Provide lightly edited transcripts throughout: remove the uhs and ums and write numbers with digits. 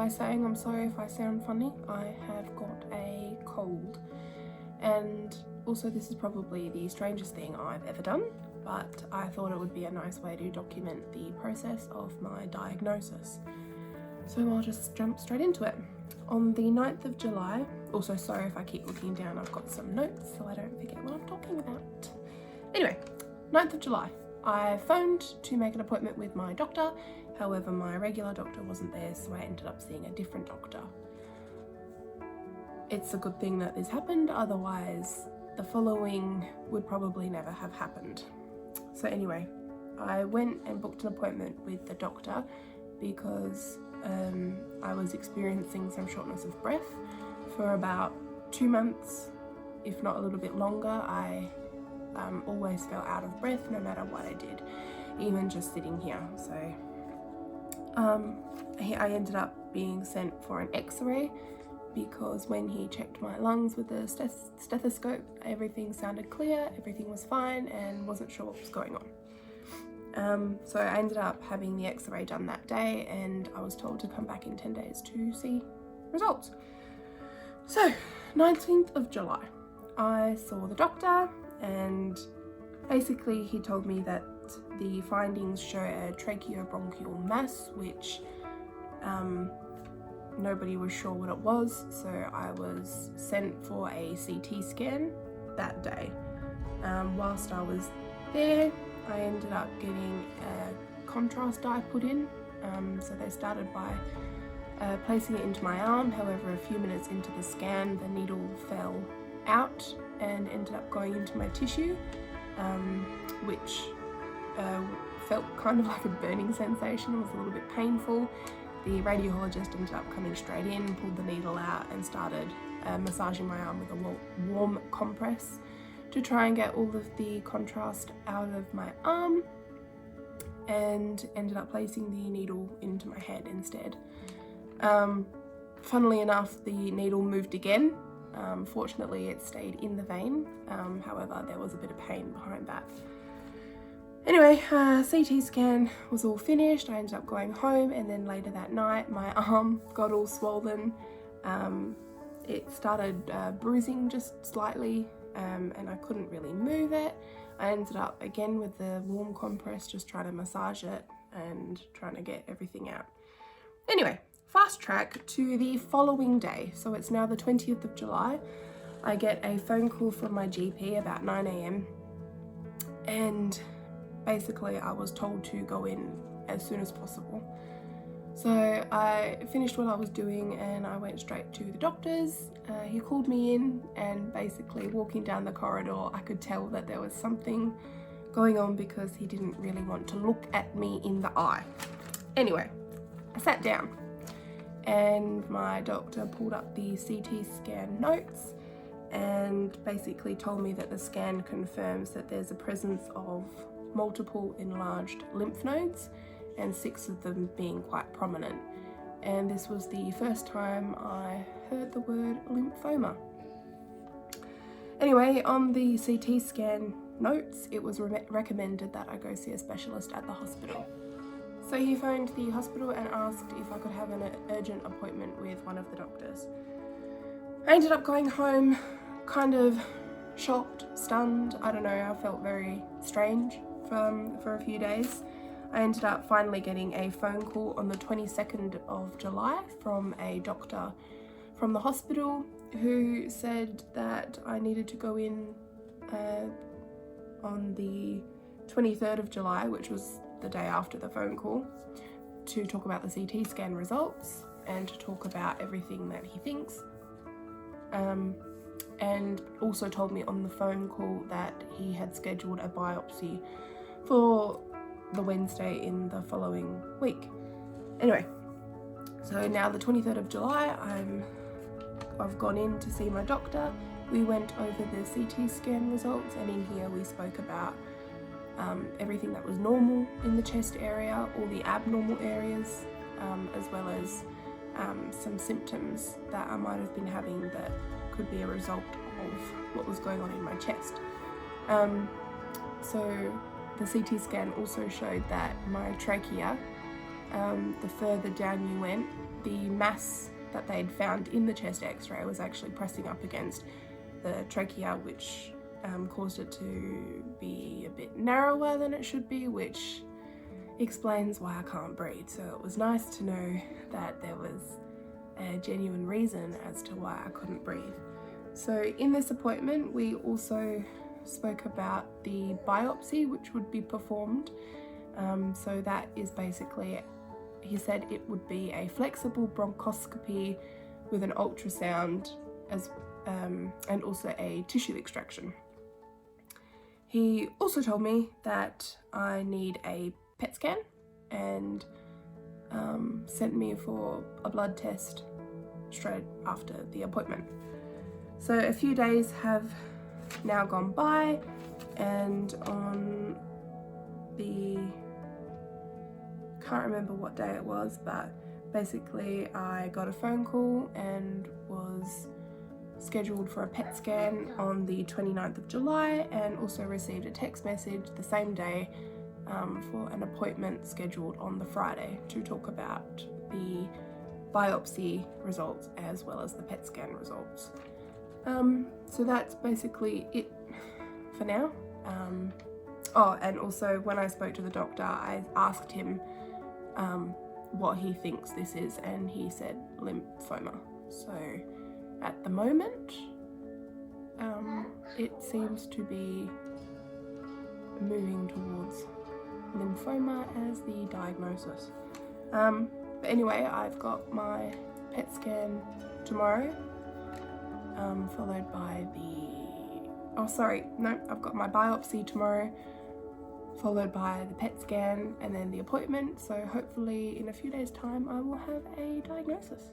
by saying I'm sorry if I sound funny. I have got a cold, and also this is probably the strangest thing I've ever done, but I thought it would be a nice way to document the process of my diagnosis. So I'll just jump straight into it. On the 9th of July, also sorry if I keep looking down, I've got some notes so I don't forget what I'm talking about. Anyway, 9th of July, I phoned to make an appointment with my doctor. However, my regular doctor wasn't there, so I ended up seeing a different doctor. It's a good thing that this happened, otherwise the following would probably never have happened. So anyway, I went and booked an appointment with the doctor because I was experiencing some shortness of breath for about 2 months, if not a little bit longer. I always felt out of breath no matter what I did, even just sitting here. So I ended up being sent for an x-ray because when he checked my lungs with the stethoscope, everything sounded clear, everything was fine, and wasn't sure what was going on. So I ended up having the x-ray done that day, and I was told to come back in 10 days to see results. So 19th of July, I saw the doctor, and basically he told me that the findings show a tracheobronchial mass, which nobody was sure what it was, so I was sent for a CT scan that day. Whilst I was there, I ended up getting a contrast dye put in. So they started by placing it into my arm. However, a few minutes into the scan, the needle fell out and ended up going into my tissue, which felt kind of like a burning sensation. It was a little bit painful. The radiologist ended up coming straight in, pulled the needle out, and started massaging my arm with a warm compress to try and get all of the contrast out of my arm, and ended up placing the needle into my head instead. Funnily enough, the needle moved again. Fortunately, it stayed in the vein. However, there was a bit of pain behind that. Anyway, CT scan was all finished. I ended up going home, and then later that night, my arm got all swollen. It started bruising just slightly, and I couldn't really move it. I ended up again with the warm compress, just trying to massage it and trying to get everything out. Anyway, fast track to the following day. So it's now the 20th of July. I get a phone call from my GP about 9 a.m. and basically I was told to go in as soon as possible. So I finished what I was doing and I went straight to the doctor's. He called me in, and basically walking down the corridor, I could tell that there was something going on because he didn't really want to look at me in the eye. Anyway, I sat down and my doctor pulled up the CT scan notes and basically told me that the scan confirms that there's a presence of multiple enlarged lymph nodes, and 6 of them being quite prominent. And this was the first time I heard the word lymphoma. Anyway, on the CT scan notes, it was recommended that I go see a specialist at the hospital. So he phoned the hospital and asked if I could have an urgent appointment with one of the doctors. I ended up going home kind of shocked, stunned, I don't know, I felt very strange for a few days. I ended up finally getting a phone call on the 22nd of July from a doctor from the hospital who said that I needed to go in on the 23rd of July, which was the day after the phone call, to talk about the CT scan results and to talk about everything that he thinks. And also told me on the phone call that he had scheduled a biopsy for the Wednesday in the following week. Anyway, so now the 23rd of July, I've gone in to see my doctor. We went over the CT scan results, and in here we spoke about everything that was normal in the chest area, all the abnormal areas, as well as some symptoms that I might have been having that could be a result of what was going on in my chest. So the CT scan also showed that my trachea, the further down you went, the mass that they'd found in the chest x-ray was actually pressing up against the trachea, which caused it to be a bit narrower than it should be, which explains why I can't breathe. So it was nice to know that there was a genuine reason as to why I couldn't breathe. So in this appointment, we also spoke about the biopsy which would be performed. So that is basically, he said it would be a flexible bronchoscopy with an ultrasound and also a tissue extraction. He also told me that I need a PET scan and sent me for a blood test straight after the appointment. So a few days have now gone by, and on the, can't remember what day it was, but basically I got a phone call and was scheduled for a PET scan on the 29th of July, and also received a text message the same day for an appointment scheduled on the Friday to talk about the biopsy results as well as the PET scan results. So that's basically it for now. Oh, and also when I spoke to the doctor, I asked him what he thinks this is, and he said lymphoma. So at the moment, it seems to be moving towards lymphoma as the diagnosis. But anyway, I've got my PET scan tomorrow, followed by I've got my biopsy tomorrow, followed by the PET scan, and then the appointment. So hopefully in a few days' time I will have a diagnosis.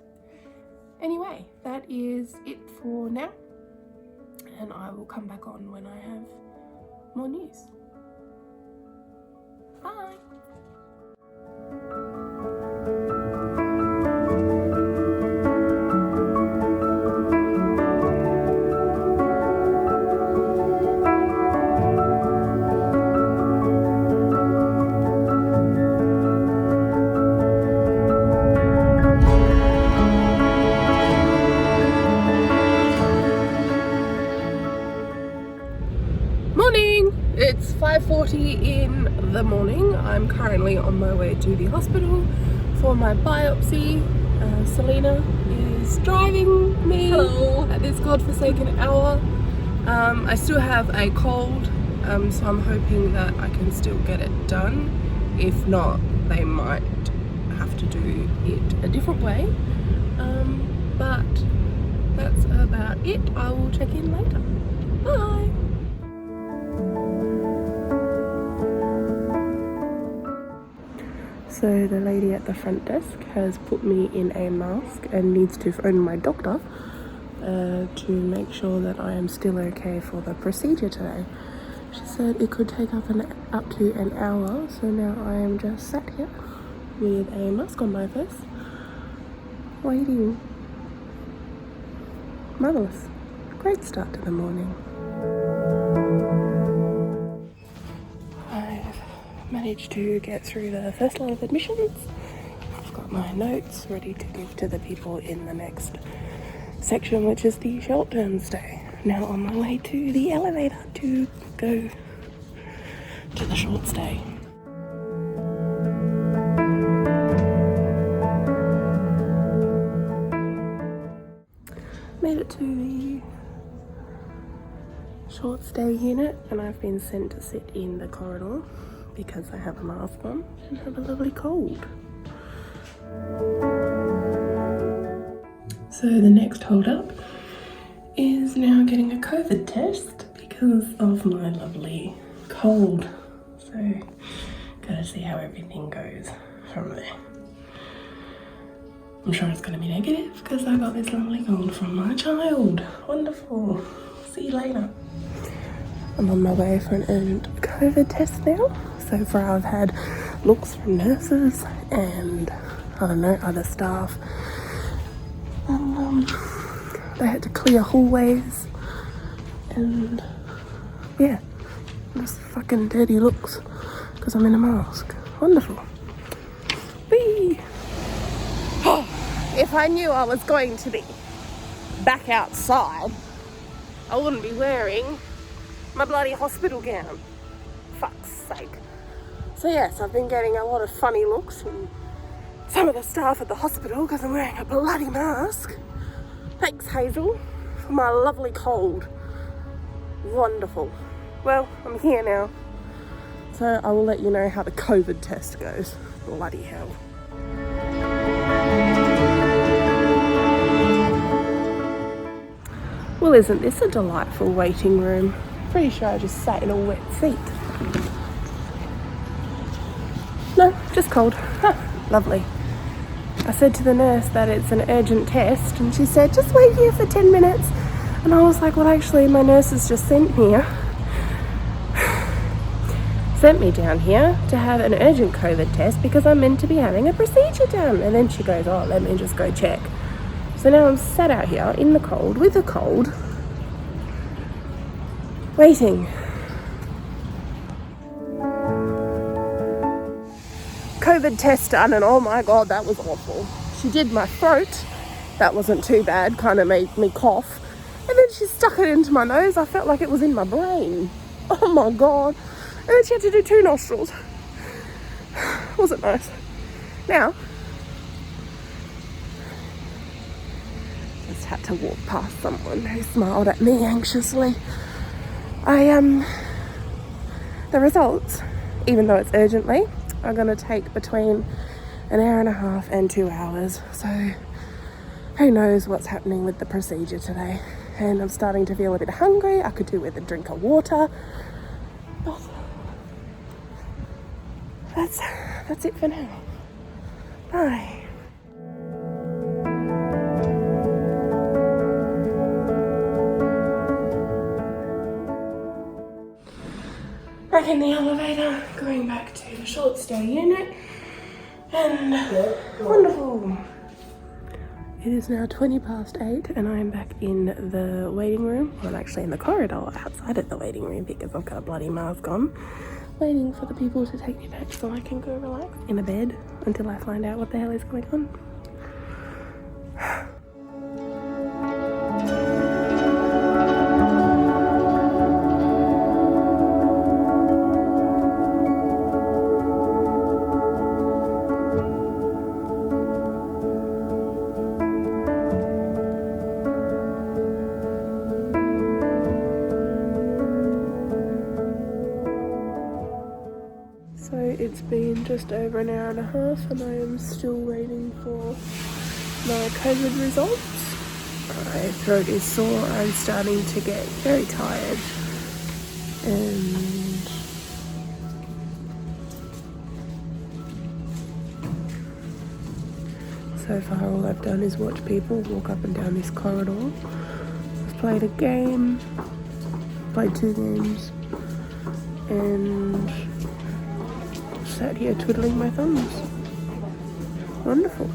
Anyway, that is it for now, and I will come back on when I have more news. Bye! It's 5:40 in the morning. I'm currently on my way to the hospital for my biopsy. Selena is driving me at this godforsaken hour. I still have a cold, so I'm hoping that I can still get it done. If not, they might have to do it a different way. But that's about it. I will check in later. Bye! So the lady at the front desk has put me in a mask and needs to phone my doctor to make sure that I am still okay for the procedure today. She said it could take up to an hour, so now I am just sat here with a mask on my face, waiting. Marvellous. Great start to the morning. Managed to get through the first lot of admissions. I've got my notes ready to give to the people in the next section, which is the short-term stay. Now on my way to the elevator to go to the short stay. Made it to the short stay unit, and I've been sent to sit in the corridor because I have a mask on and have a lovely cold. So the next hold up is now getting a COVID test because of my lovely cold. So gotta see how everything goes from there. I'm sure it's gonna be negative because I got this lovely cold from my child. Wonderful. See you later. I'm on my way for an urgent COVID test now. So far I've had looks from nurses and, I don't know, other staff. And they had to clear hallways and yeah, just fucking dirty looks because I'm in a mask. Wonderful. Whee! Oh, If I knew I was going to be back outside, I wouldn't be wearing my bloody hospital gown. Fuck's sake. So yes, I've been getting a lot of funny looks from some of the staff at the hospital because I'm wearing a bloody mask. Thanks, Hazel, for my lovely cold. Wonderful. Well, I'm here now, so I will let you know how the COVID test goes. Bloody hell. Well, isn't this a delightful waiting room? Pretty sure I just sat in a wet seat. No, just cold. Huh, lovely. I said to the nurse that it's an urgent test, and she said, just wait here for 10 minutes. And I was like, well, actually, my nurse has just sent me down here to have an urgent COVID test because I'm meant to be having a procedure done. And then she goes, oh, let me just go check. So now I'm sat out here in the cold, with a cold, waiting. COVID test done, and oh my god, that was awful. She did my throat. That wasn't too bad, kind of made me cough. And then she stuck it into my nose. I felt like it was in my brain. Oh my god. And then she had to do 2 nostrils. Wasn't nice. Now, just had to walk past someone who smiled at me anxiously. The results, even though it's urgently, are going to take between an hour and a half and 2 hours. So who knows what's happening with the procedure today. And I'm starting to feel a bit hungry. I could do with a drink of water. But that's it for now. Bye. Back in the elevator, going back to the short stay unit, and wonderful. It is now 8:20 and I am back in the waiting room. Well, I'm actually in the corridor outside of the waiting room because I've got a bloody mask on, waiting for the people to take me back so I can go relax in a bed until I find out what the hell is going on. It's been just over an hour and a half and I am still waiting for my COVID results. My throat is sore, I'm starting to get very tired, and so far all I've done is watch people walk up and down this corridor. I've played a game, played 2 games, and sat here twiddling my thumbs. Wonderful.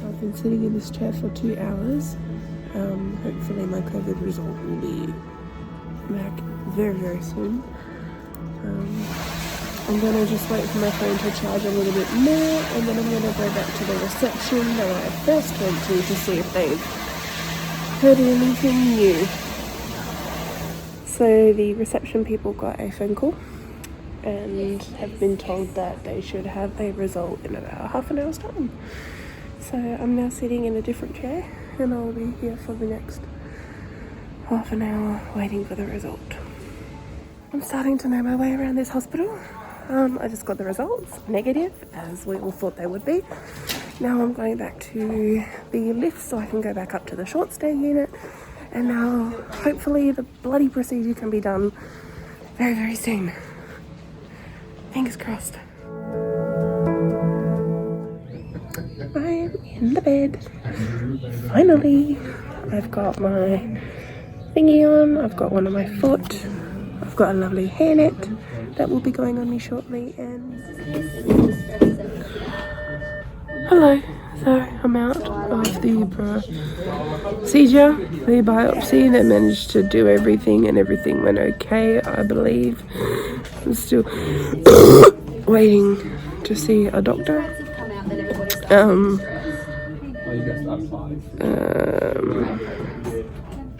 I've been sitting in this chair for 2 hours. Hopefully my COVID result will be back very, very soon. I'm going to just wait for my phone to charge a little bit more, and then I'm going to go back to the reception that I first went to see if they've heard anything new. So the reception people got a phone call and have been told that they should have a result in about half an hour's time. So I'm now sitting in a different chair and I'll be here for the next half an hour waiting for the result. I'm starting to know my way around this hospital. I just got the results, negative, as we all thought they would be. Now I'm going back to the lift so I can go back up to the short stay unit, and now hopefully the bloody procedure can be done very, very soon. Fingers crossed. I'm in the bed. Finally. I've got my thingy on. I've got one on my foot. I've got a lovely hairnet that will be going on me shortly. And hello. So I'm out of the procedure, the biopsy. They managed to do everything and everything went okay, I believe. I'm still waiting to see a doctor.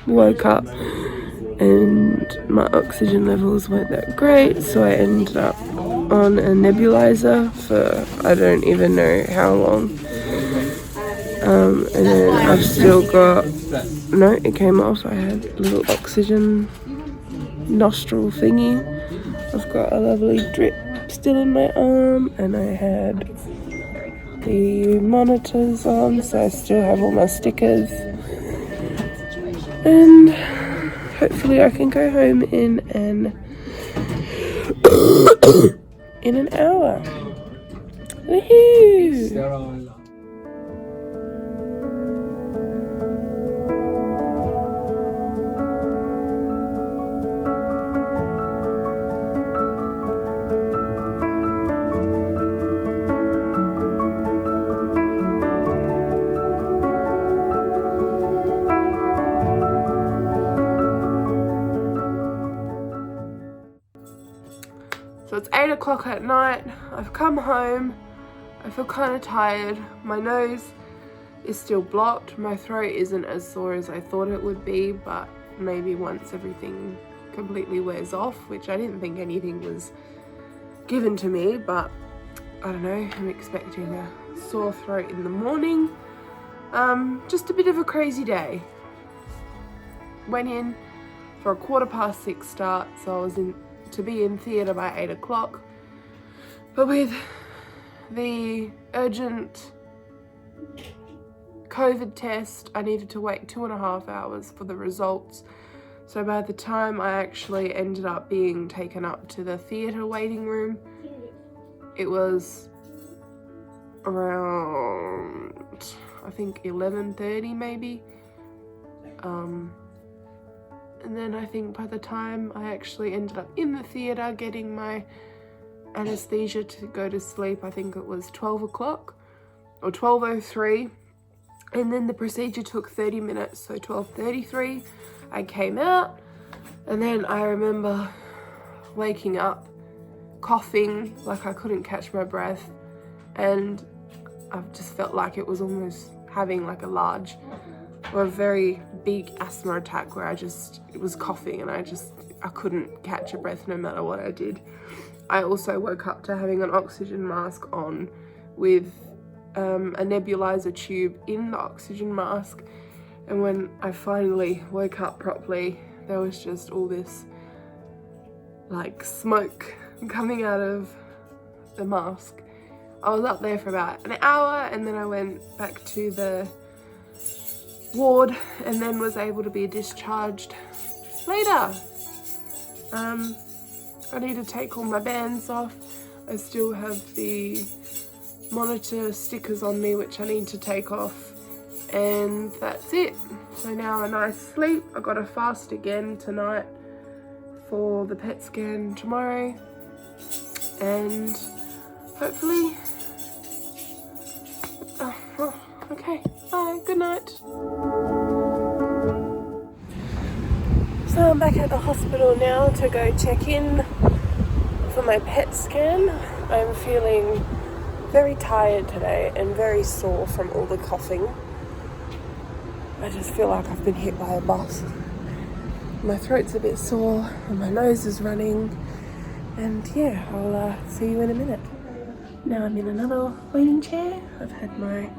woke up and my oxygen levels weren't that great, so I ended up on a nebulizer for I don't even know how long. And then I've still got, no, it came off. I had a little oxygen nostril thingy. I've got a lovely drip still in my arm, and I had the monitors on, so I still have all my stickers. And hopefully I can go home in an hour. Woohoo! So it's 8 o'clock at night. I've come home. I feel kind of tired. My nose is still blocked. My throat isn't as sore as I thought it would be, but maybe once everything completely wears off, which I didn't think anything was given to me, but I don't know, I'm expecting a sore throat in the morning. Just a bit of a crazy day. Went in for a 6:15 start, so I was to be in theatre by 8 o'clock. But with the urgent COVID test, I needed to wait 2.5 hours for the results. So by the time I actually ended up being taken up to the theatre waiting room, it was around, I think 11:30 maybe. And then I think by the time I actually ended up in the theatre getting my anesthesia to go to sleep, I think it was 12 o'clock or 12:03. And then the procedure took 30 minutes, so 12:33 I came out. And then I remember waking up coughing like I couldn't catch my breath, and I just felt like it was almost having like a large or a very big asthma attack where it was coughing and I couldn't catch a breath no matter what I did. I also woke up to having an oxygen mask on with a nebulizer tube in the oxygen mask, and when I finally woke up properly, there was just all this like smoke coming out of the mask. I was up there for about an hour, and then I went back to the ward and then was able to be discharged later. I need to take all my bands off. I still have the monitor stickers on me which I need to take off, and that's it. So now a nice sleep. I got to fast again tonight for the PET scan tomorrow, and hopefully okay, bye, good night. So I'm back at the hospital now to go check in for my PET scan. I'm feeling very tired today and very sore from all the coughing. I just feel like I've been hit by a bus. My throat's a bit sore and my nose is running, and yeah, I'll see you in a minute. Now I'm in another waiting chair. I've had my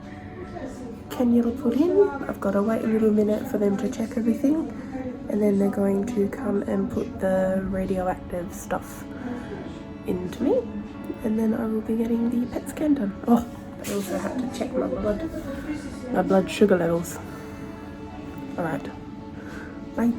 cannula put in. I've got to wait a little minute for them to check everything, and then they're going to come and put the radioactive stuff into me, and then I will be getting the PET scan done. Oh, I also had to check my blood sugar levels. Alright, bye.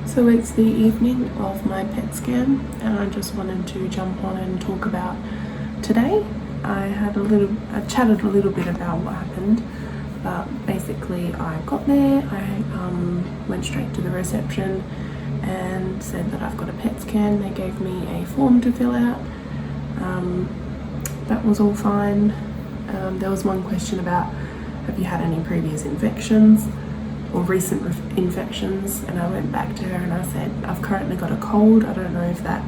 So it's the evening of my PET scan, and I just wanted to jump on and talk about today. I chatted a little bit about what happened, but basically I got there, I went straight to the reception and said that I've got a PET scan. They gave me a form to fill out. That was all fine. There was one question about, have you had any previous infections? or recent infections, and I went back to her and I said, I've currently got a cold, I don't know if that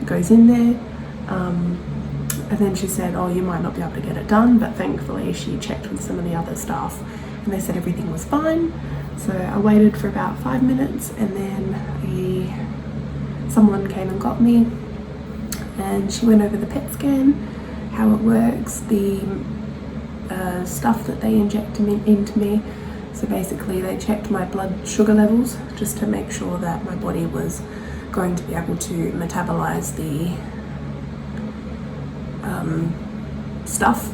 goes in there. And then she said, oh, you might not be able to get it done, but thankfully she checked with some of the other staff and they said everything was fine. So I waited for about 5 minutes, and then someone came and got me, and she went over the PET scan, how it works, the stuff that they inject into me. So basically they checked my blood sugar levels just to make sure that my body was going to be able to metabolize the stuff,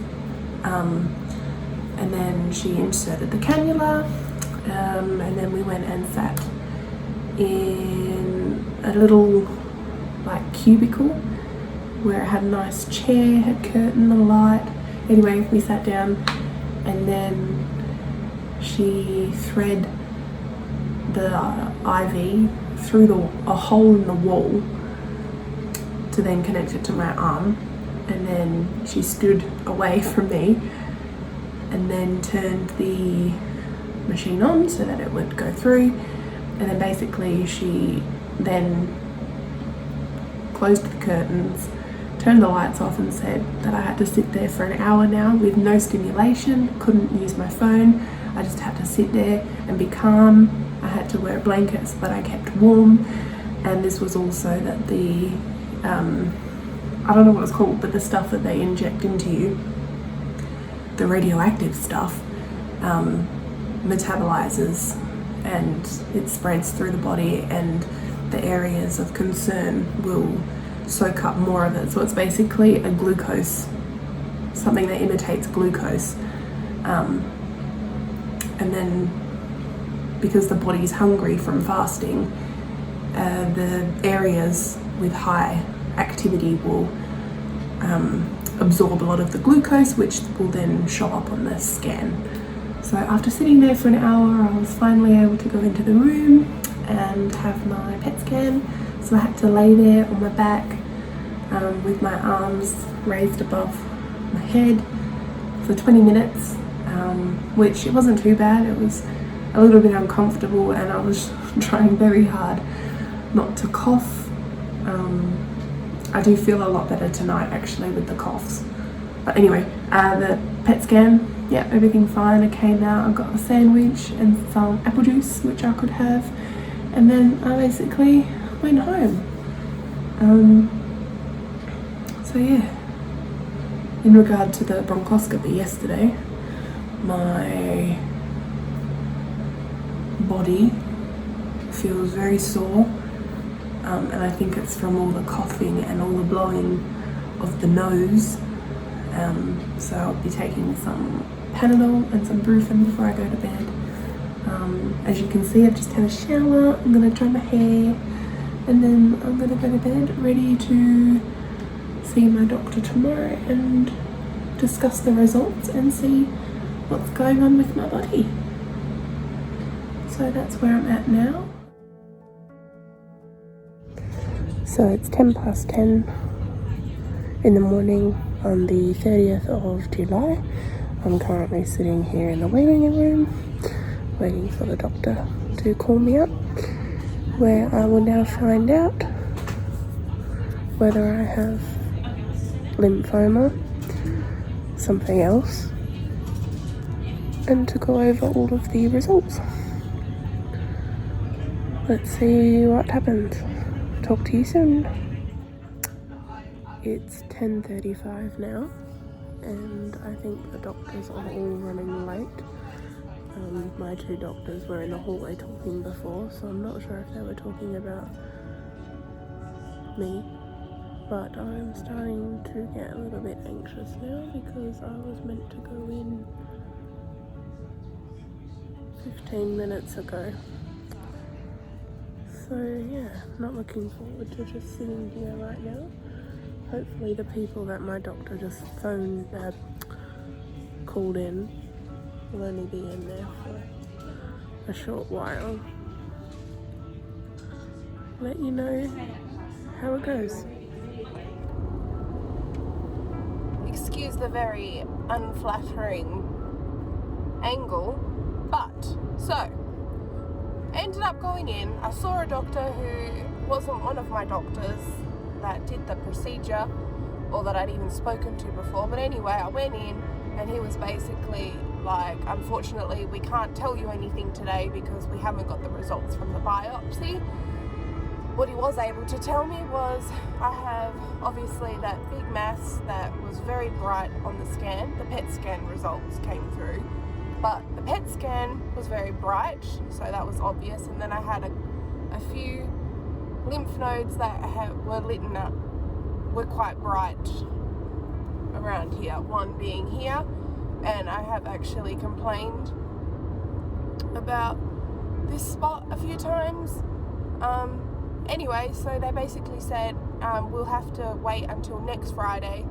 and then she inserted the cannula, and then we went and sat in a little like cubicle where it had a nice chair, had curtain, a light. Anyway, we sat down, and then she thread the IV through a hole in the wall to then connect it to my arm, and then she stood away from me and then turned the machine on so that it would go through, and then basically she then closed the curtains, turned the lights off, and said that I had to sit there for an hour now with no stimulation, couldn't use my phone, I just had to sit there and be calm. I had to wear a blanket so that I kept warm, and this was also that the I don't know what it's called, but the stuff that they inject into you, the radioactive stuff, metabolizes and it spreads through the body, and the areas of concern will soak up more of it. So it's basically a glucose, something that imitates glucose. And then because the body's hungry from fasting, the areas with high activity will absorb a lot of the glucose, which will then show up on the scan. So after sitting there for an hour, I was finally able to go into the room and have my PET scan. So I had to lay there on my back with my arms raised above my head for 20 minutes, which it wasn't too bad. It was a little bit uncomfortable, and I was trying very hard not to cough. I do feel a lot better tonight actually with the coughs. But anyway, the PET scan, yeah, everything fine. I came out, I got a sandwich and some apple juice, which I could have, and then I basically went home. So yeah, in regard to the bronchoscopy yesterday, my body feels very sore, and I think it's from all the coughing and all the blowing of the nose. So I'll be taking some Panadol and some Brufen before I go to bed. As you can see, I've just had a shower, I'm going to dry my hair, and then I'm going to go to bed ready to see my doctor tomorrow and discuss the results and see what's going on with my body. So that's where I'm at now. So it's 10:10 in the morning on the 30th of July. I'm currently sitting here in the waiting room, waiting for the doctor to call me up, where I will now find out whether I have lymphoma, something else, and to go over all of the results. Let's see what happens. Talk to you soon. It's 10:35 now, and I think the doctors are all running late. My two doctors were in the hallway talking before, so I'm not sure if they were talking about me, but I'm starting to get a little bit anxious now because I was meant to go in 15 minutes ago. So yeah, not looking forward to just sitting here right now. Hopefully the people that my doctor just called in will only be in there for a short while. Let you know how it goes. Excuse the very unflattering angle, So, I ended up going in. I saw a doctor who wasn't one of my doctors that did the procedure or that I'd even spoken to before. But anyway, I went in and he was basically like, unfortunately, we can't tell you anything today because we haven't got the results from the biopsy. What he was able to tell me was I have obviously that big mass that was very bright on the scan. The PET scan results came through, but the PET scan was very bright, so that was obvious. And then I had a few lymph nodes that were lit up, were quite bright around here, one being here, and I have actually complained about this spot a few times. Anyway, so they basically said we'll have to wait until next Friday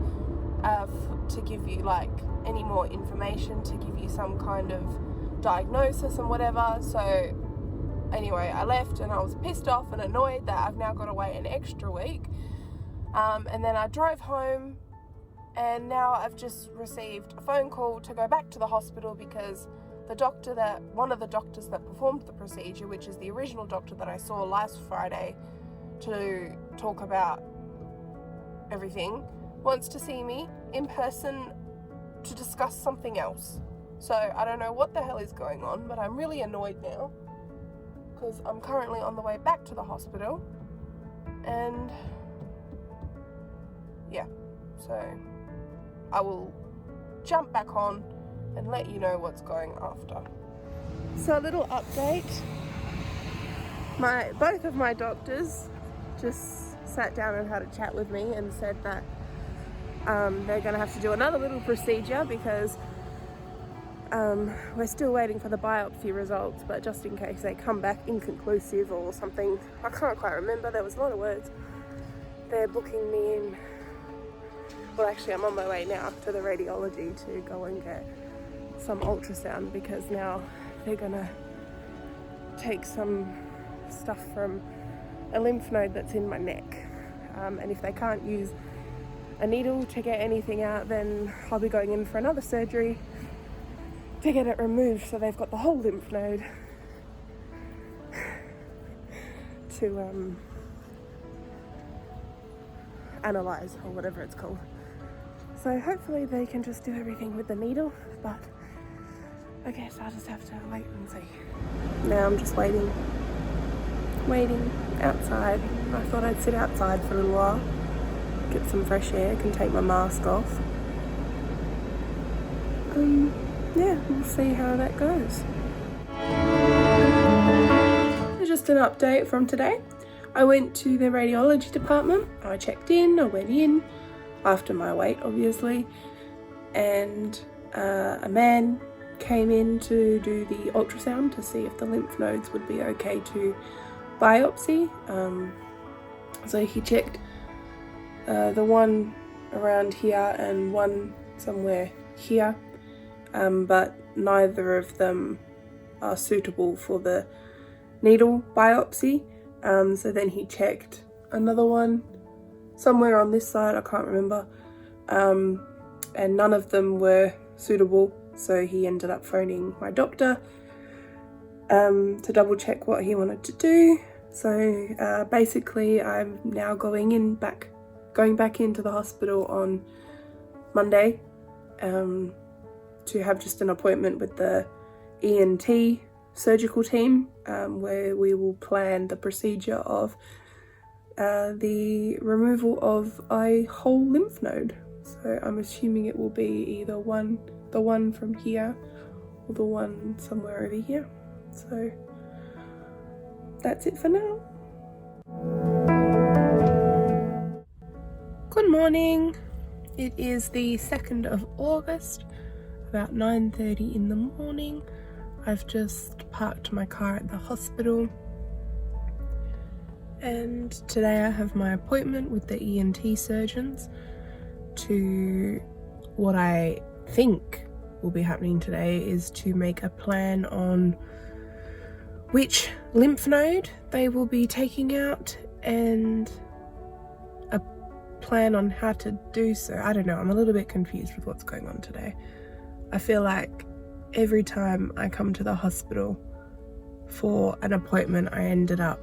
to give you like any more information, to give you some kind of diagnosis and whatever. So anyway, I left and I was pissed off and annoyed that I've now got to wait an extra week. And then I drove home, and now I've just received a phone call to go back to the hospital because one of the doctors that performed the procedure, which is the original doctor that I saw last Friday to talk about everything, wants to see me in person to discuss something else. So I don't know what the hell is going on, but I'm really annoyed now because I'm currently on the way back to the hospital, and yeah, so I will jump back on and let you know what's going after. So a little update. Both of my doctors just sat down and had a chat with me and said that they're going to have to do another little procedure because we're still waiting for the biopsy results, but just in case they come back inconclusive or something, I can't quite remember, there was a lot of words. They're booking me in, well actually I'm on my way now to the radiology to go and get some ultrasound because now they're gonna take some stuff from a lymph node that's in my neck, and if they can't use a needle to get anything out, then I'll be going in for another surgery to get it removed so they've got the whole lymph node to analyze or whatever it's called. So hopefully they can just do everything with the needle, but I guess I'll just have to wait and see. Now I'm just waiting outside. I thought I'd sit outside for a little while, get some fresh air, can take my mask off. Yeah, we'll see how that goes. Just an update from today. I went to the radiology department. I checked in, I went in after my wait obviously, and a man came in to do the ultrasound to see if the lymph nodes would be okay to biopsy. So he checked the one around here and one somewhere here, but neither of them are suitable for the needle biopsy. So then he checked another one somewhere on this side, I can't remember, and none of them were suitable. So he ended up phoning my doctor to double check what he wanted to do. So basically I'm now going back into the hospital on Monday to have just an appointment with the ENT surgical team, where we will plan the procedure of the removal of a whole lymph node. So I'm assuming it will be either the one from here or the one somewhere over here. So that's it for now. Good morning. It is the 2nd of August, about 9:30 in the morning. I've just parked my car at the hospital, and today I have my appointment with the ENT surgeons to, what I think will be happening today is to make a plan on which lymph node they will be taking out and a plan on how to do so. I don't know, I'm a little bit confused with what's going on today. I feel like every time I come to the hospital for an appointment, I end up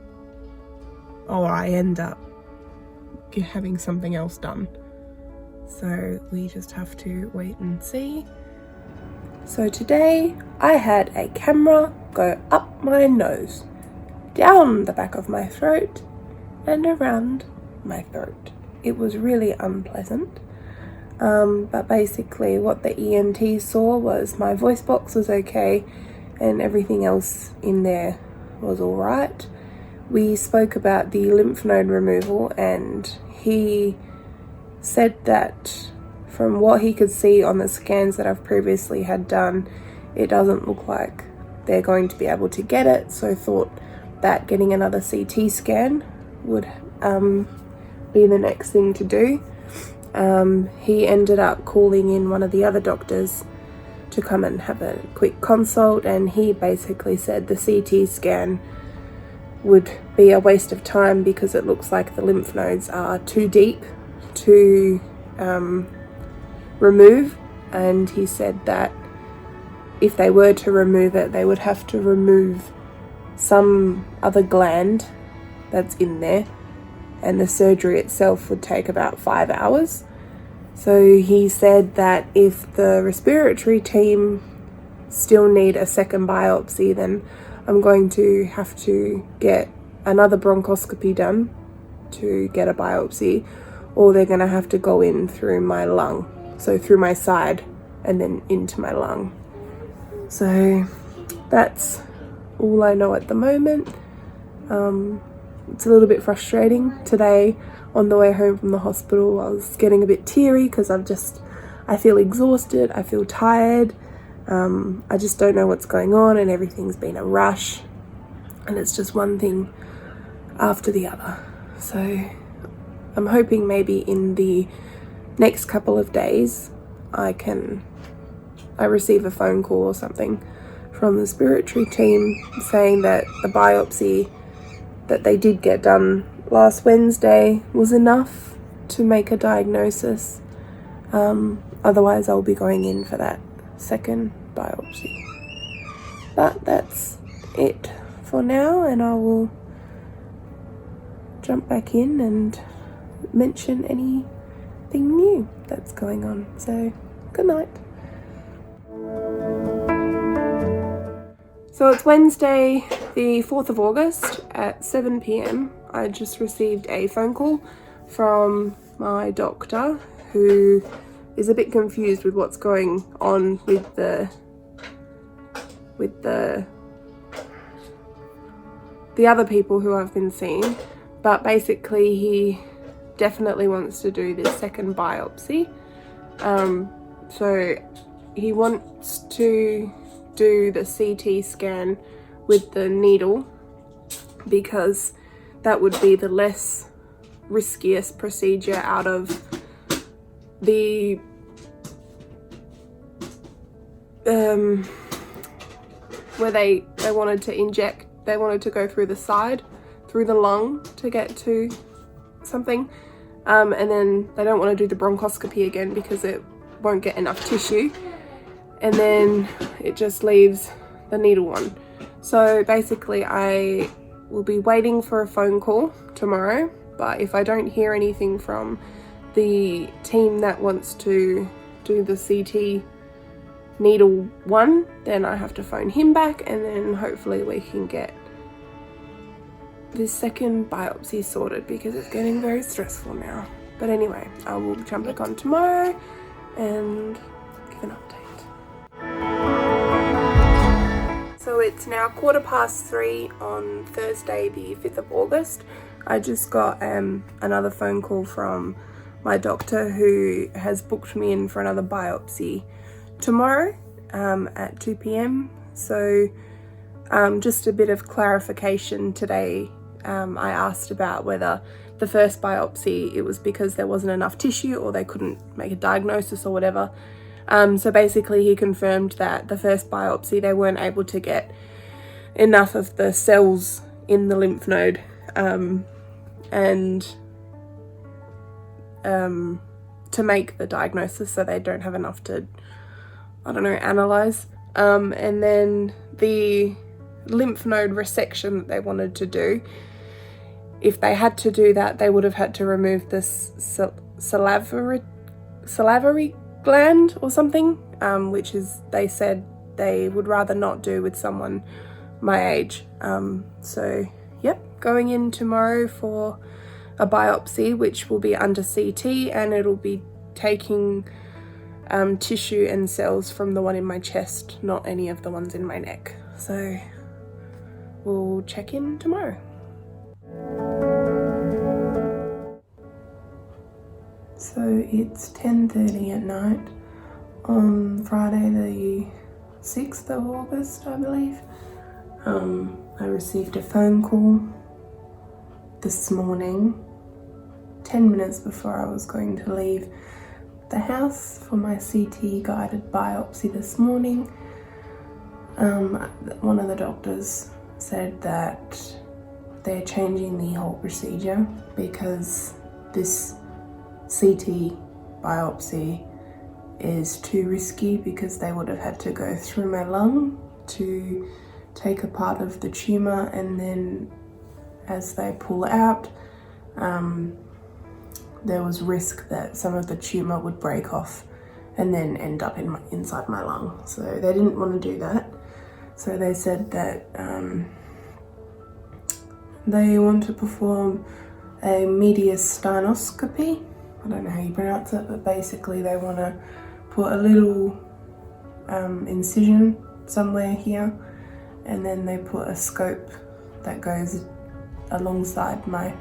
having something else done. So we just have to wait and see. So today I had a camera go up my nose, down the back of my throat, and around my throat. It was really unpleasant. But basically what the ENT saw was my voice box was okay and everything else in there was alright. We spoke about the lymph node removal, and he said that from what he could see on the scans that I've previously had done, it doesn't look like they're going to be able to get it, so thought that getting another CT scan would be the next thing to do. He ended up calling in one of the other doctors to come and have a quick consult, and he basically said the CT scan would be a waste of time because it looks like the lymph nodes are too deep to remove, and he said that if they were to remove it, they would have to remove some other gland that's in there, and the surgery itself would take about 5 hours. So he said that if the respiratory team still need a second biopsy, then I'm going to have to get another bronchoscopy done to get a biopsy, or they're going to have to go in through my lung, so through my side and then into my lung. So that's all I know at the moment. It's a little bit frustrating. Today on the way home from the hospital I was getting a bit teary because I feel exhausted, I feel tired, I just don't know what's going on, and everything's been a rush and it's just one thing after the other. So I'm hoping maybe in the next couple of days I receive a phone call or something from the respiratory team saying that the biopsy that they did get done last Wednesday was enough to make a diagnosis. Otherwise I'll be going in for that second biopsy. But that's it for now, and I will jump back in and mention anything new that's going on. So good night. So it's Wednesday the 4th of August at 7 p.m. I just received a phone call from my doctor, who is a bit confused with what's going on with the other people who I've been seeing, but basically he definitely wants to do this second biopsy. So he wants to do the CT scan with the needle because that would be the less riskiest procedure out of the where they wanted to go through the side, through the lung to get to something, and then they don't want to do the bronchoscopy again because it won't get enough tissue, and then it just leaves the needle one. So basically I will be waiting for a phone call tomorrow, but if I don't hear anything from the team that wants to do the CT needle one, then I have to phone him back, and then hopefully we can get this second biopsy sorted because it's getting very stressful now. But anyway, I will jump back on tomorrow and give an update. So it's now 3:15 on Thursday the 5th of August. I just got another phone call from my doctor, who has booked me in for another biopsy tomorrow at 2 p.m. So just a bit of clarification today. I asked about whether the first biopsy, it was because there wasn't enough tissue or they couldn't make a diagnosis or whatever. So basically he confirmed that the first biopsy they weren't able to get enough of the cells in the lymph node to make the diagnosis, so they don't have enough to, analyze. And then the lymph node resection that they wanted to do, if they had to do that, they would have had to remove this salivary gland or something, which is, they said they would rather not do with someone my age. So yep, going in tomorrow for a biopsy, which will be under CT, and it'll be taking tissue and cells from the one in my chest, not any of the ones in my neck. So we'll check in tomorrow. So it's 10:30 at night on Friday the 6th of August, I believe. I received a phone call this morning, 10 minutes before I was going to leave the house for my CT guided biopsy this morning. One of the doctors said that they're changing the whole procedure because this CT biopsy is too risky, because they would have had to go through my lung to take a part of the tumour, and then as they pull out, there was risk that some of the tumour would break off and then end up inside my lung. So they didn't want to do that. So they said that they want to perform a Mediastinoscopy. I don't know how you pronounce it, but basically they want to put a little incision somewhere here, and then they put a scope that goes alongside my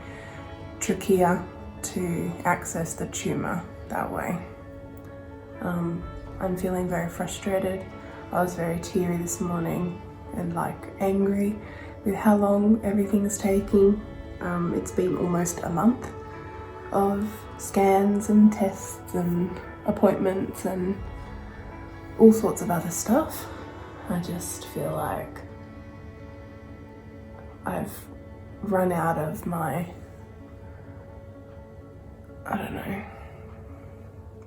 trachea to access the tumour that way. I'm feeling very frustrated. I was very teary this morning and angry with how long everything's taking. It's been almost a month of scans and tests and appointments and all sorts of other stuff. I just feel like I've run out of my, I don't know,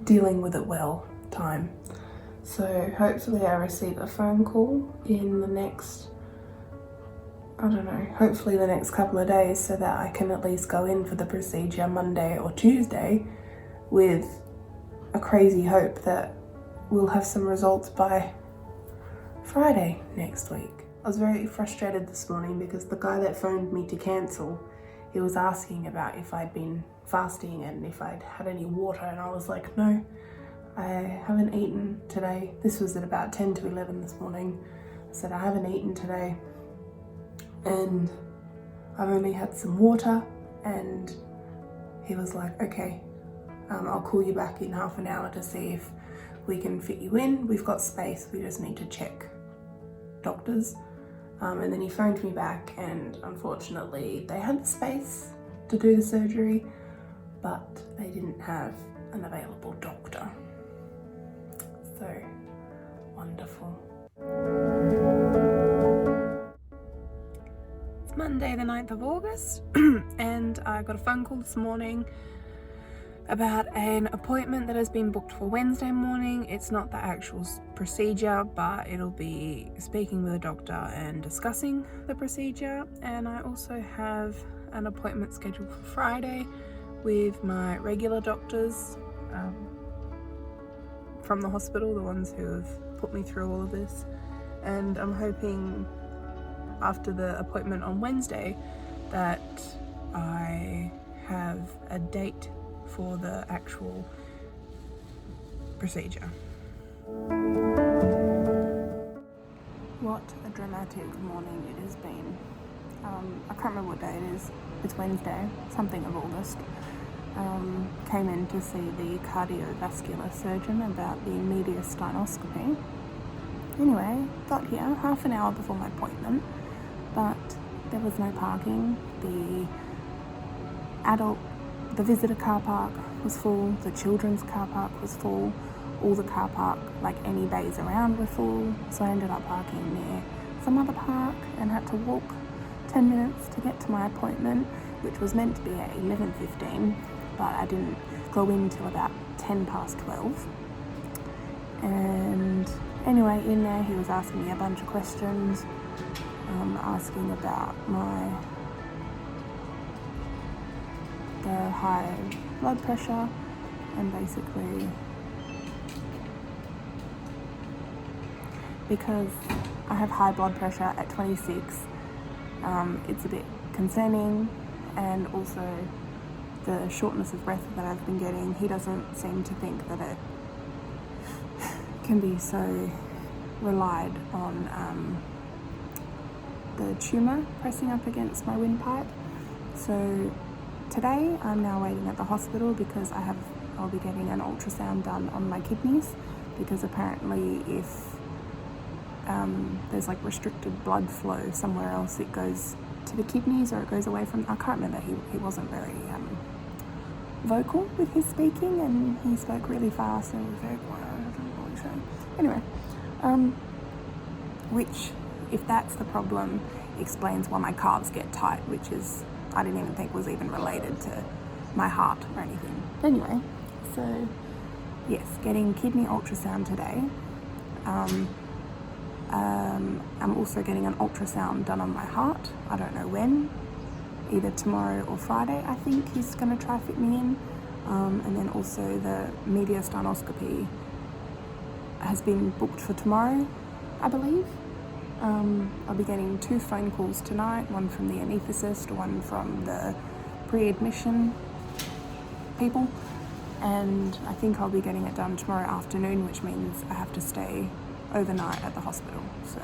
dealing with it well time. So hopefully I receive a phone call in the next, hopefully the next couple of days, so that I can at least go in for the procedure Monday or Tuesday with a crazy hope that we'll have some results by Friday next week. I was very frustrated this morning because the guy that phoned me to cancel, he was asking about if I'd been fasting and if I'd had any water, and I was like, no, I haven't eaten today. This was at about 10 to 11 this morning. I said, I haven't eaten today and I've only had some water. And he was like, okay, I'll call you back in half an hour to see if we can fit you in. We've got space, we just need to check doctors. And then he phoned me back, and unfortunately they had the space to do the surgery, but they didn't have an available doctor. So wonderful. It's Monday the 9th of August and I got a phone call this morning about an appointment that has been booked for Wednesday morning. It's not the actual procedure, but it'll be speaking with a doctor and discussing the procedure. And I also have an appointment scheduled for Friday with my regular doctors from the hospital, the ones who have put me through all of this. And I'm hoping after the appointment on Wednesday that I have a date for the actual procedure. What a dramatic morning it has been. I can't remember what day it is. It's Wednesday, something of August. Came in to see the cardiovascular surgeon about the mediastinoscopy. Anyway, got here half an hour before my appointment, but there was no parking. The visitor car park was full, the children's car park was full, all the car park, any bays around, were full, so I ended up parking near some other park and had to walk 10 minutes to get to my appointment, which was meant to be at 11:15, but I didn't go in till about 10 past 12. And anyway, in there he was asking me a bunch of questions, asking about the high blood pressure, and basically because I have high blood pressure at 26, it's a bit concerning, and also the shortness of breath that I've been getting. He doesn't seem to think that it can be so relied on the tumour pressing up against my windpipe. So today I'm now waiting at the hospital because I'll be getting an ultrasound done on my kidneys, because apparently if there's like restricted blood flow somewhere else, it goes to the kidneys or it goes away from. I can't remember. He wasn't very vocal with his speaking, and he spoke really fast and was very quiet. I don't know what he's saying. Anyway, which, if that's the problem, explains why my calves get tight, which is, I didn't even think was even related to my heart or anything. Anyway, so yes, getting kidney ultrasound today. I'm also getting an ultrasound done on my heart. I don't know when, either tomorrow or Friday. I think he's going to try fit me in. And then also the Mediastinoscopy has been booked for tomorrow, I believe. I'll be getting 2 phone calls tonight, one from the anaesthetist, one from the pre-admission people, and I think I'll be getting it done tomorrow afternoon, which means I have to stay overnight at the hospital. So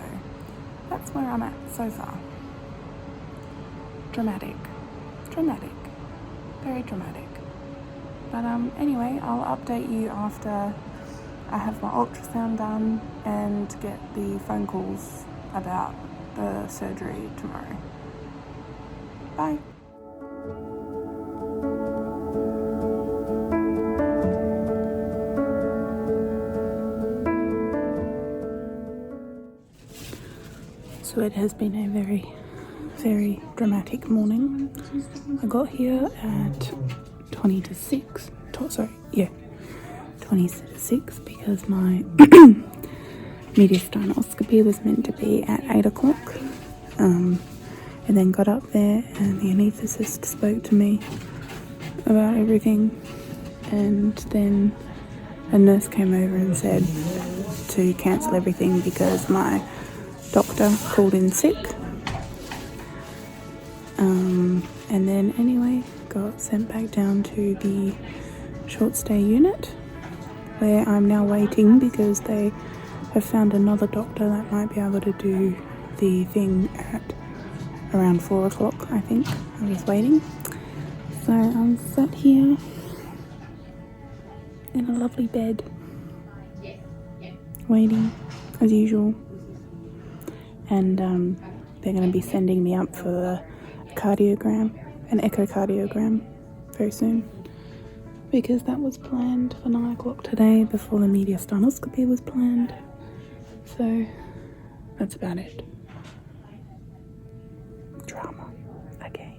that's where I'm at so far. Dramatic, very dramatic. But anyway, I'll update you after I have my ultrasound done and get the phone calls about the surgery tomorrow. Bye. So it has been a very, very dramatic morning. I got here at 20 to 6, 20 to 6, because my Mediastinoscopy was meant to be at 8 o'clock. And then got up there and the anaesthetist spoke to me about everything, and then a nurse came over and said to cancel everything because my doctor called in sick. And then anyway, got sent back down to the short stay unit, where I'm now waiting because they have found another doctor that might be able to do the thing at around 4 o'clock, I think. I'm just waiting. So I'm sat here in a lovely bed, waiting as usual. And they're going to be sending me up for a cardiogram, an echocardiogram, very soon, because that was planned for 9 o'clock today before the Mediastinoscopy was planned. So that's about it. Drama. Okay.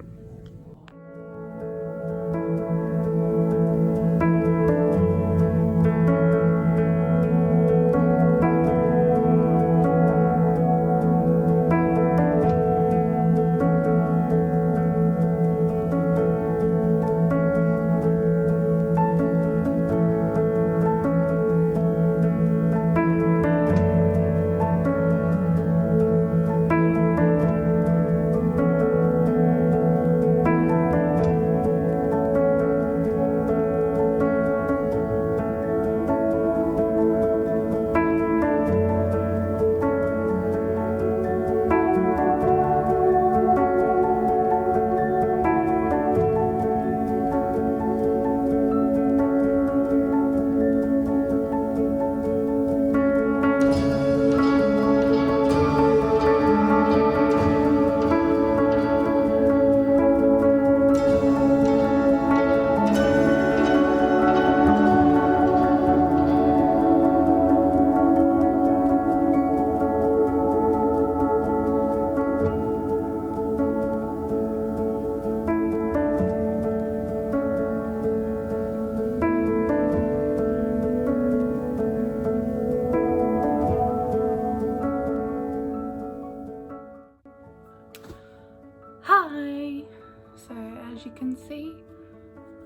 as you can see,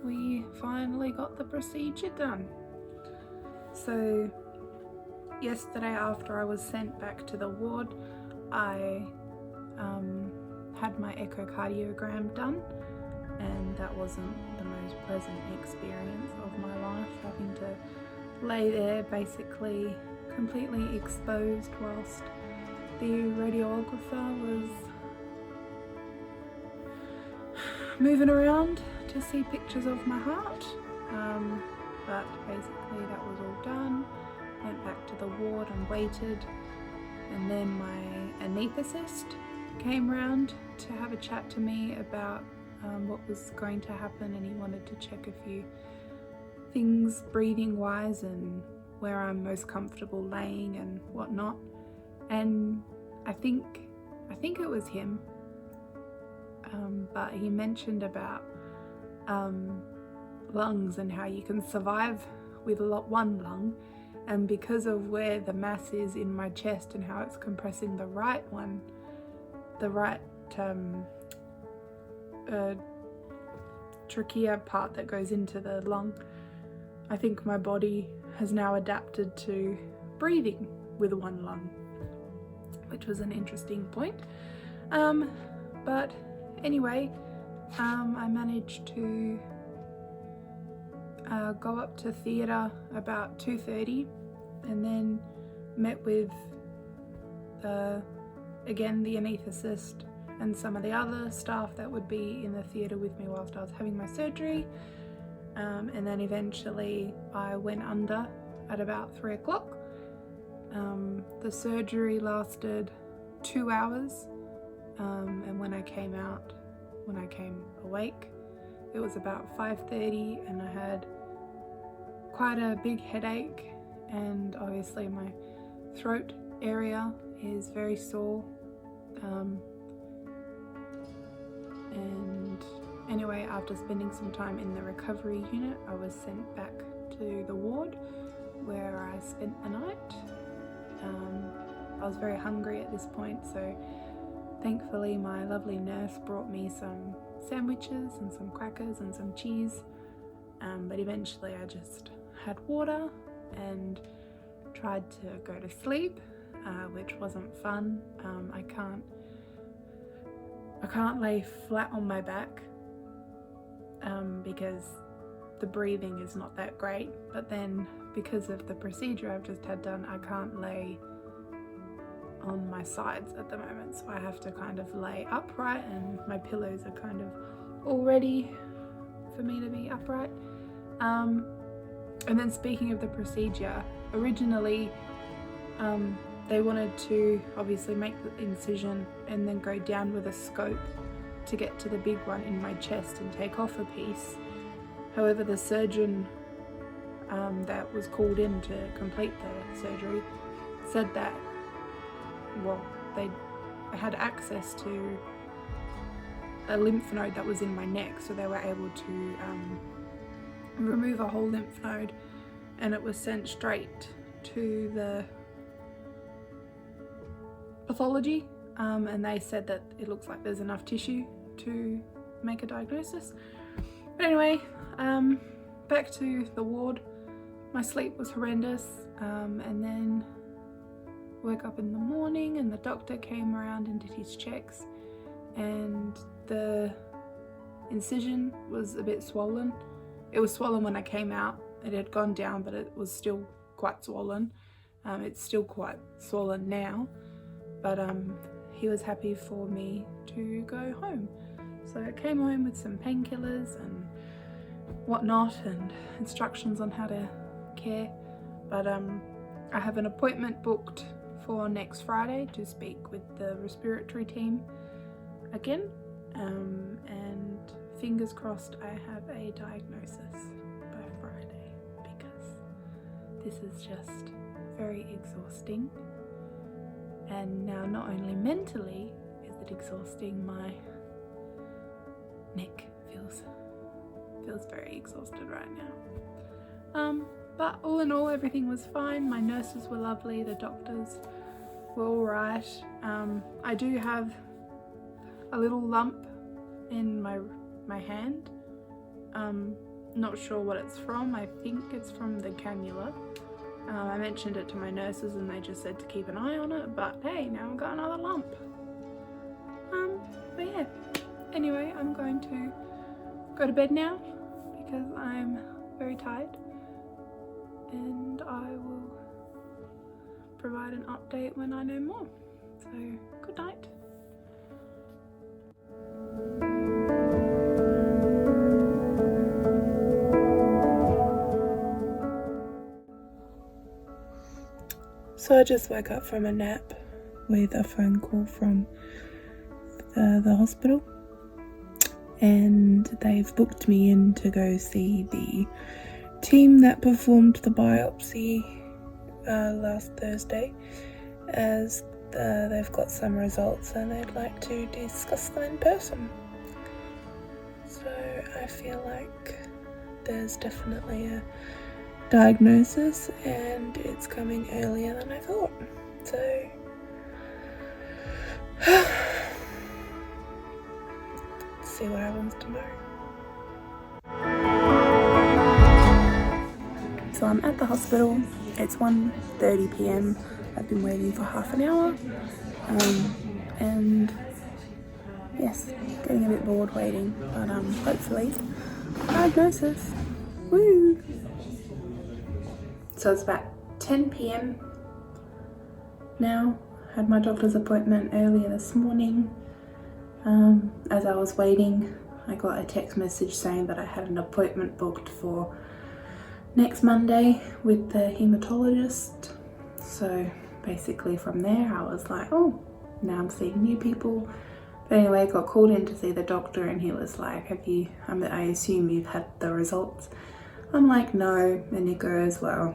we finally got the procedure done. So yesterday, after I was sent back to the ward, I had my echocardiogram done, and that wasn't the most pleasant experience of my life, having to lay there basically completely exposed whilst the radiographer was moving around to see pictures of my heart. But basically that was all done. Went back to the ward and waited, and then my anaesthetist came round to have a chat to me about what was going to happen, and he wanted to check a few things breathing wise and where I'm most comfortable laying and whatnot. And I think it was him, but he mentioned about lungs and how you can survive with one lung, and because of where the mass is in my chest and how it's compressing the right one, the right trachea part that goes into the lung, I think my body has now adapted to breathing with one lung, which was an interesting point. But anyway, I managed to go up to theatre about 2:30, and then met with again the anaesthetist and some of the other staff that would be in the theatre with me whilst I was having my surgery, and then eventually I went under at about 3 o'clock. The surgery lasted 2 hours, and when I came awake, it was about 5:30, and I had quite a big headache, and obviously my throat area is very sore. And anyway, after spending some time in the recovery unit, I was sent back to the ward where I spent the night. I was very hungry at this point, so thankfully my lovely nurse brought me some sandwiches and some crackers and some cheese, but eventually I just had water and tried to go to sleep, which wasn't fun. I can't lay flat on my back because the breathing is not that great, but then because of the procedure I've just had done, I can't lay on my sides at the moment, so I have to kind of lay upright, and my pillows are kind of all ready for me to be upright. And then speaking of the procedure, originally they wanted to obviously make the incision and then go down with a scope to get to the big one in my chest and take off a piece. However, the surgeon that was called in to complete the surgery said that, well, they had access to a lymph node that was in my neck, so they were able to remove a whole lymph node, and it was sent straight to the pathology, and they said that it looks like there's enough tissue to make a diagnosis. But anyway, back to the ward. My sleep was horrendous, and then woke up in the morning and the doctor came around and did his checks, and the incision was a bit swollen. It was swollen when I came out. It had gone down, but it was still quite swollen. It's still quite swollen now, but he was happy for me to go home. So I came home with some painkillers and whatnot and instructions on how to care. But I have an appointment booked for next Friday to speak with the respiratory team again, and fingers crossed I have a diagnosis by Friday, because this is just very exhausting. And now not only mentally is it exhausting, my neck feels very exhausted right now. But all in all, everything was fine. My nurses were lovely, the doctors were all right. I do have a little lump in my my hand. Not sure what it's from. I think it's from the cannula. I mentioned it to my nurses and they just said to keep an eye on it, but hey, now I've got another lump. But yeah, anyway, I'm going to go to bed now because I'm very tired, and I will provide an update when I know more. So, good night. So I just woke up from a nap with a phone call from the hospital, and they've booked me in to go see the team that performed the biopsy last Thursday, as they've got some results and they'd like to discuss them in person. So I feel like there's definitely a diagnosis and it's coming earlier than I thought. So see what happens tomorrow. So I'm at the hospital. It's 1:30 p.m. I've been waiting for half an hour, and yes, getting a bit bored waiting, but hopefully diagnosis. Woo! So it's about 10 p.m. now. Had my doctor's appointment earlier this morning. As I was waiting, I got a text message saying that I had an appointment booked for next Monday with the hematologist. So basically from there I was like, oh, now I'm seeing new people. But anyway, I got called in to see the doctor and he was like, I assume you've had the results? I'm like, no. And he goes, well,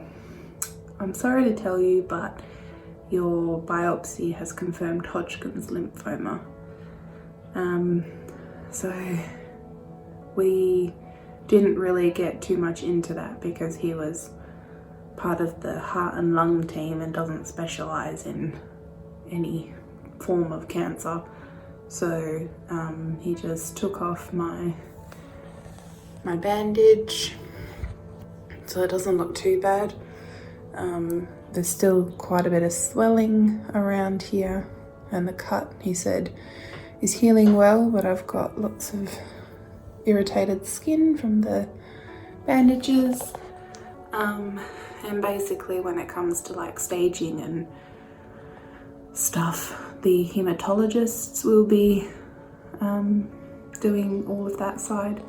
I'm sorry to tell you, but your biopsy has confirmed Hodgkin's lymphoma. So we didn't really get too much into that because he was part of the heart and lung team and doesn't specialize in any form of cancer. So he just took off my bandage so it doesn't look too bad. There's still quite a bit of swelling around here, and the cut, he said, is healing well, but I've got lots of irritated skin from the bandages. And basically when it comes to like staging and stuff, the hematologists will be doing all of that side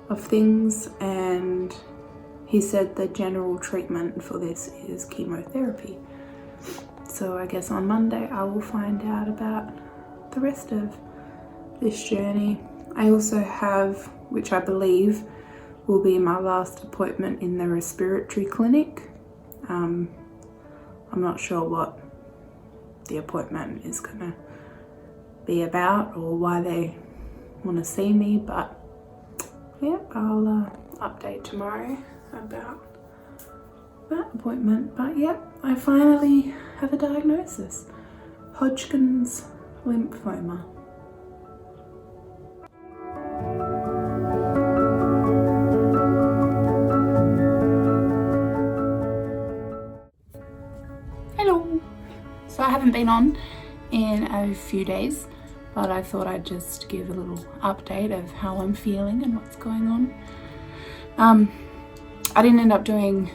of things, and he said the general treatment for this is chemotherapy. So I guess on Monday I will find out about the rest of this journey. I also have, which I believe will be my last appointment in the respiratory clinic. I'm not sure what the appointment is gonna be about or why they want to see me, but yeah, I'll update tomorrow about that appointment. But yeah, I finally have a diagnosis: Hodgkin's lymphoma. Hello! So I haven't been on in a few days, but I thought I'd just give a little update of how I'm feeling and what's going on. I didn't end up doing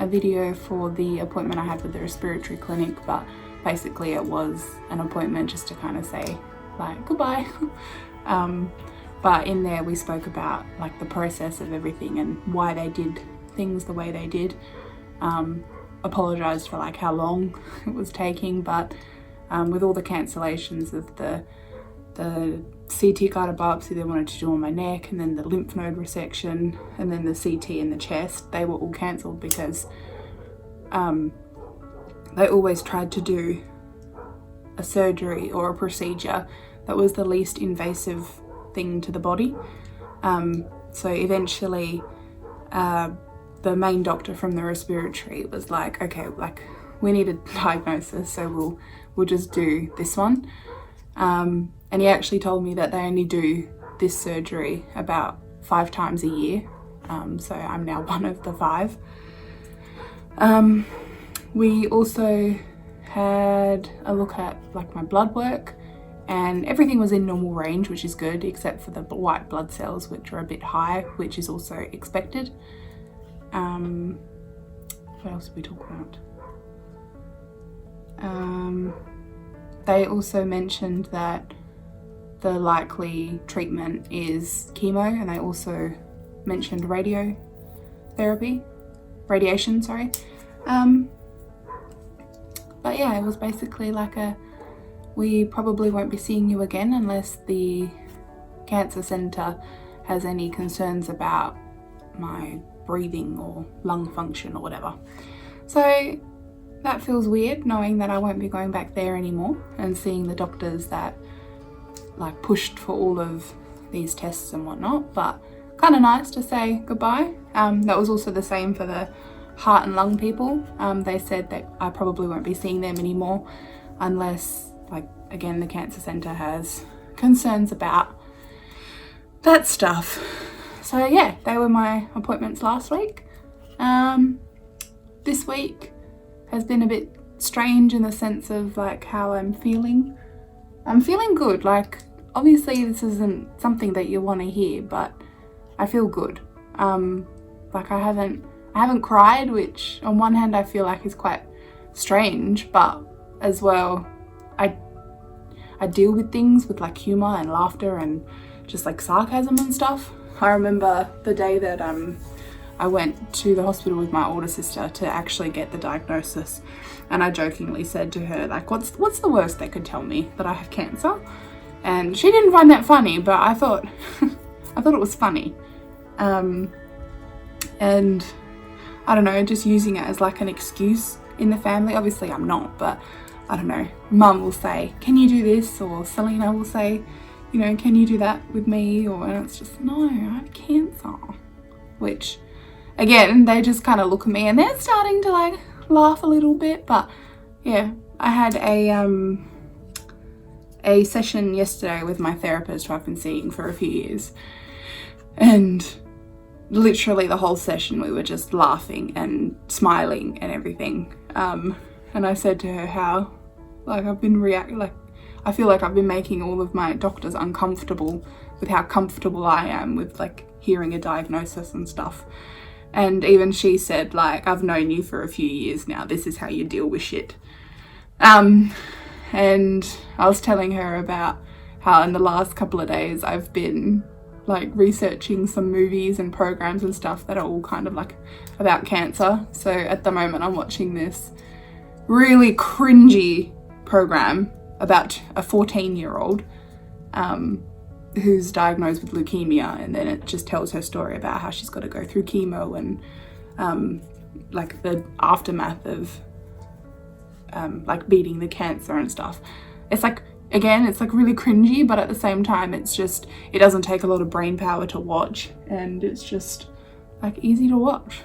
a video for the appointment I had with the respiratory clinic, but basically it was an appointment just to kind of say like goodbye. But in there we spoke about like the process of everything and why they did things the way they did. Apologized for like how long it was taking, but with all the cancellations of the CT guided biopsy they wanted to do on my neck, and then the lymph node resection, and then the CT in the chest, they were all cancelled because they always tried to do a surgery or a procedure that was the least invasive thing to the body. So eventually the main doctor from the respiratory was like, okay, like we need a diagnosis, so we'll just do this one. And he actually told me that they only do this surgery about 5 times a year. So I'm now one of the 5. We also had a look at like my blood work, and everything was in normal range, which is good, except for the white blood cells, which are a bit high, which is also expected. What else did we talk about? They also mentioned that the likely treatment is chemo, and they also mentioned radiation. But yeah, it was basically like we probably won't be seeing you again unless the cancer centre has any concerns about my breathing or lung function or whatever. So that feels weird, knowing that I won't be going back there anymore and seeing the doctors that like pushed for all of these tests and whatnot, but kind of nice to say goodbye. That was also the same for the heart and lung people. They said that I probably won't be seeing them anymore unless, like, again, the cancer centre has concerns about that stuff. So yeah, they were my appointments last week. This week has been a bit strange in the sense of like how I'm feeling. I'm feeling good. Like, obviously this isn't something that you want to hear, but I feel good. Like I haven't cried, which on one hand I feel like is quite strange, but as well I deal with things with like humour and laughter and just like sarcasm and stuff. I remember the day that I went to the hospital with my older sister to actually get the diagnosis, and I jokingly said to her, like, what's the worst they could tell me? That I have cancer? And she didn't find that funny, but I thought it was funny. And I don't know, just using it as like an excuse in the family. Obviously I'm not, but I don't know, Mum will say, can you do this? Or Selena will say, you know, can you do that with me? Or, and it's just, no, I have cancer. Which, again, they just kind of look at me and they're starting to like laugh a little bit. But yeah, I had a session yesterday with my therapist who I've been seeing for a few years. And literally the whole session we were just laughing and smiling and everything. And I said to her how like I've been I feel like I've been making all of my doctors uncomfortable with how comfortable I am with like hearing a diagnosis and stuff. And even she said, like, I've known you for a few years now, this is how you deal with shit. And I was telling her about how in the last couple of days I've been like researching some movies and programs and stuff that are all kind of like about cancer. So at the moment I'm watching this really cringy program about a 14-year-old who's diagnosed with leukemia, and then it just tells her story about how she's got to go through chemo and like the aftermath of like beating the cancer and stuff. It's like, again, it's like really cringy, but at the same time it doesn't take a lot of brain power to watch, and it's just like easy to watch.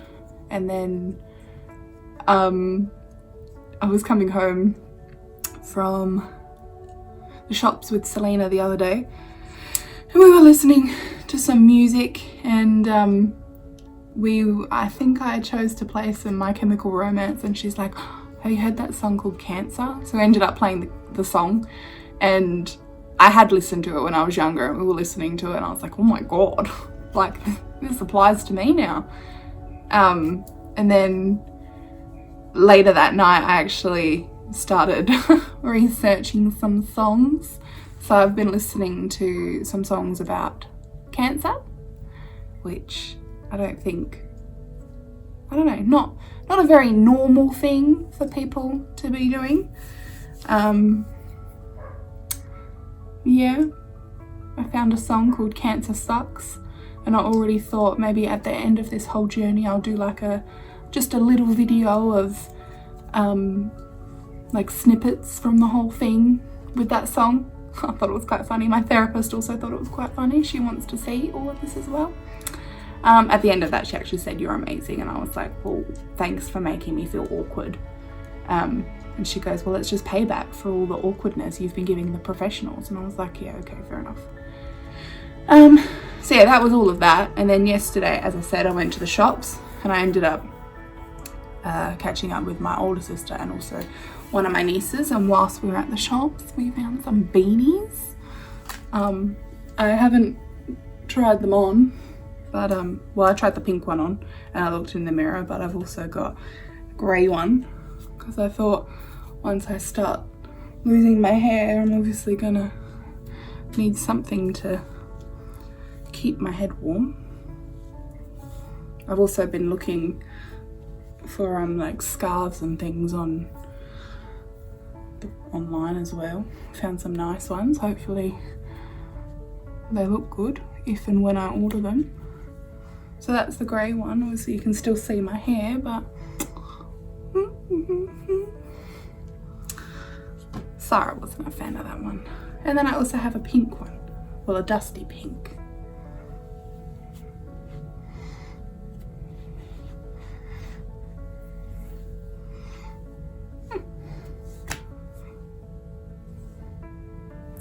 And then I was coming home from the shops with Selena the other day, and we were listening to some music, and I think I chose to play some My Chemical Romance, and she's like, have you heard that song called Cancer? So I ended up playing the song, and I had listened to it when I was younger, and we were listening to it, and I was like, oh my god, like this applies to me now. And then later that night I actually started researching some songs. So I've been listening to some songs about cancer, which I don't know, not a very normal thing for people to be doing. Yeah, I found a song called Cancer Sucks, and I already thought maybe at the end of this whole journey I'll do like just a little video of like snippets from the whole thing with that song. I thought it was quite funny. My therapist also thought it was quite funny. She wants to see all of this as well. At the end of that she actually said, you're amazing, and I was like, well, thanks for making me feel awkward. And she goes, well, it's just payback for all the awkwardness you've been giving the professionals. And I was like, yeah, okay, fair enough. So yeah, that was all of that. And then yesterday, as I said, I went to the shops and I ended up catching up with my older sister and also one of my nieces. And whilst we were at the shops, we found some beanies. I haven't tried them on, but well, I tried the pink one on and I looked in the mirror, but I've also got a grey one because I thought once I start losing my hair, I'm obviously gonna need something to keep my head warm. I've also been looking for like scarves and things online as well. Found some nice ones. Hopefully they look good if and when I order them. So that's the grey one. Obviously you can still see my hair, but Sarah wasn't a fan of that one. And then I also have a pink one, well, a dusty pink.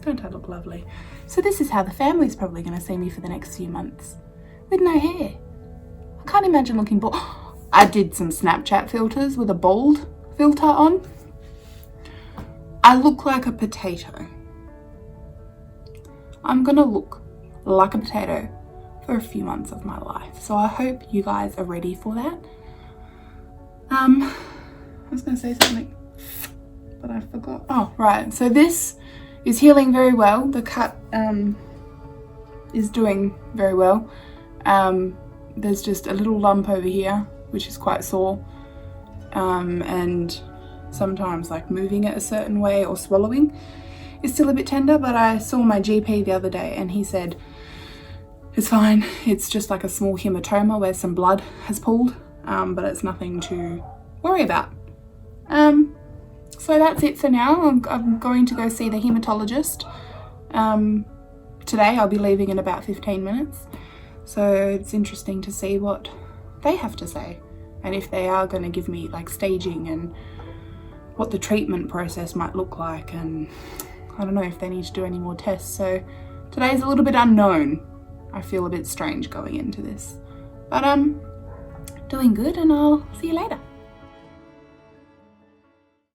Don't I look lovely? So this is how the family's probably going to see me for the next few months, with no hair. I can't imagine looking bald. I did some Snapchat filters with a bald filter on. I look like a potato. I'm gonna look like a potato for a few months of my life. So I hope you guys are ready for that. I was gonna say something, but I forgot. Oh, right. So this is healing very well. The cut is doing very well. There's just a little lump over here, which is quite sore. And sometimes like moving it a certain way or swallowing is still a bit tender, but I saw my GP the other day and he said it's fine. It's just like a small hematoma where some blood has pooled, but it's nothing to worry about. So that's it for now. I'm going to go see the hematologist today. I'll be leaving in about 15 minutes. So it's interesting to see what they have to say and if they are going to give me like staging and what the treatment process might look like, and I don't know if they need to do any more tests. So today's a little bit unknown. I feel a bit strange going into this, but doing good, and I'll see you later.